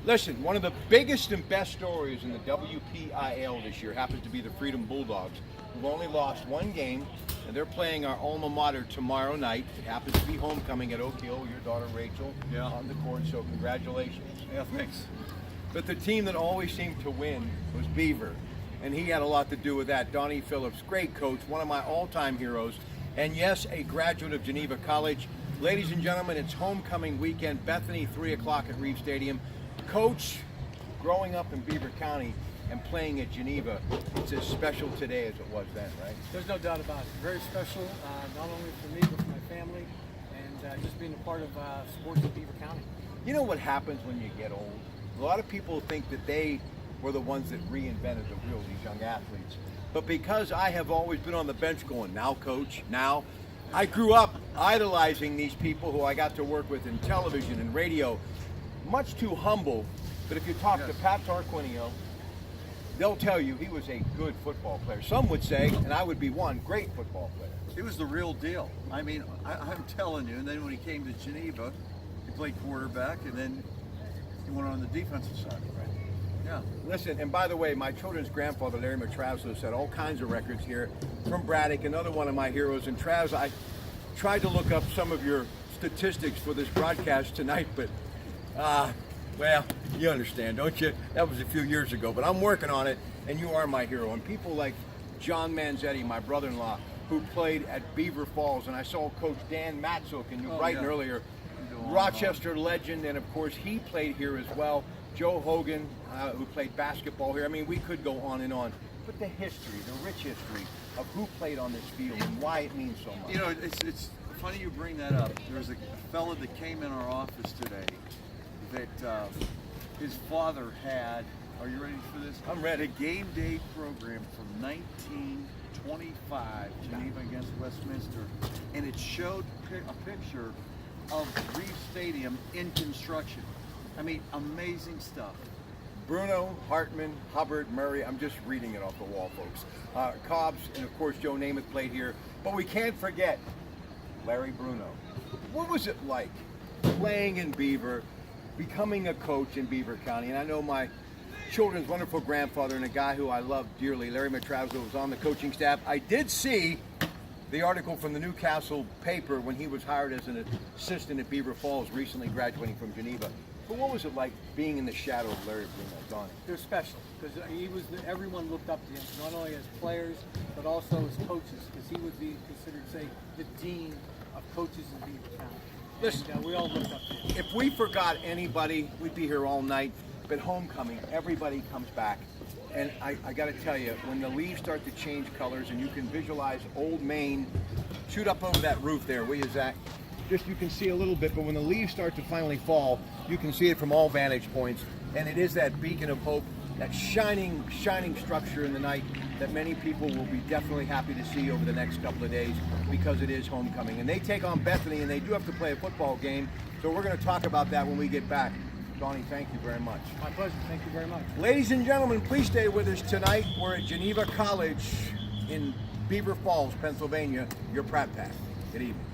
Listen, one of the biggest and best stories in the WPIL this year happens to be the Freedom Bulldogs, who've only lost one game, and they're playing our alma mater tomorrow night. It happens to be homecoming at Oak Hill. Your daughter Rachel on the court, so congratulations. Yeah, thanks. But the team that always seemed to win was Beaver, and he had a lot to do with that. Donnie Phillips, great coach, one of my all-time heroes, and yes, a graduate of Geneva College. Ladies and gentlemen, it's homecoming weekend. Bethany, 3 o'clock at Reeve Stadium. Coach, growing up in Beaver County and playing at Geneva, it's as special today as it was then, right? There's no doubt about it. Very special, not only for me, but for my family, and just being a part of sports in Beaver County. You know what happens when you get old? A lot of people think that they were the ones that reinvented the wheel, these young athletes. But because I have always been on the bench going, now coach, now, I grew up idolizing these people who I got to work with in television and radio. Much too humble, but if you talk to Pat Tarquinio, they'll tell you he was a good football player. Some would say, and I would be one, great football player. He was the real deal. I mean, I'm telling you, and then when he came to Geneva, he played quarterback, and then he went on the defensive side. Right? Yeah. Listen, and by the way, my children's grandfather, Larry Matrazzo, set all kinds of records here from Braddock, another one of my heroes. And Traz, I tried to look up some of your statistics for this broadcast tonight, but well, you understand, don't you? That was a few years ago, but I'm working on it, and you are my hero. And people like John Manzetti, my brother-in-law, who played at Beaver Falls, and I saw Coach Dan Matzuk, and you were writing earlier, Rochester legend, and of course he played here as well. Joe Hogan, who played basketball here. I mean, we could go on and on. But the history, the rich history of who played on this field and why it means so much. You know, it's funny you bring that up. There was a fella that came in our office today that his father had, are you ready for this? I'm ready. A game day program from 1925, Geneva against Westminster, and it showed a picture of Reeve Stadium in construction. I mean, amazing stuff. Bruno, Hartman, Hubbard, Murray, I'm just reading it off the wall, folks. Cobbs, and of course Joe Namath played here. But we can't forget Larry Bruno. What was it like playing in Beaver, becoming a coach in Beaver County? And I know my children's wonderful grandfather and a guy who I love dearly, Larry Matrazzo, was on the coaching staff. I did see the article from the Newcastle paper when he was hired as an assistant at Beaver Falls, recently graduating from Geneva. But what was it like being in the shadow of Larry Bruno, Donnie? They're special because everyone looked up to him, not only as players but also as coaches, because he would be considered, say, the dean of coaches in Beaver County. Listen, And, we all looked up to him. if we forgot anybody, we'd be here all night. But homecoming, everybody comes back. And I got to tell you, when the leaves start to change colors and you can visualize Old Main, shoot up over that roof there, will you, Zach? Just you can see a little bit, but when the leaves start to finally fall, you can see it from all vantage points. And it is that beacon of hope, that shining, shining structure in the night that many people will be definitely happy to see over the next couple of days because it is homecoming. And they take on Bethany, and they do have to play a football game. So we're going to talk about that when we get back. Donnie, thank you very much. My pleasure. Thank you very much. Ladies and gentlemen, please stay with us tonight. We're at Geneva College in Beaver Falls, Pennsylvania. Your Pratte Path. Good evening.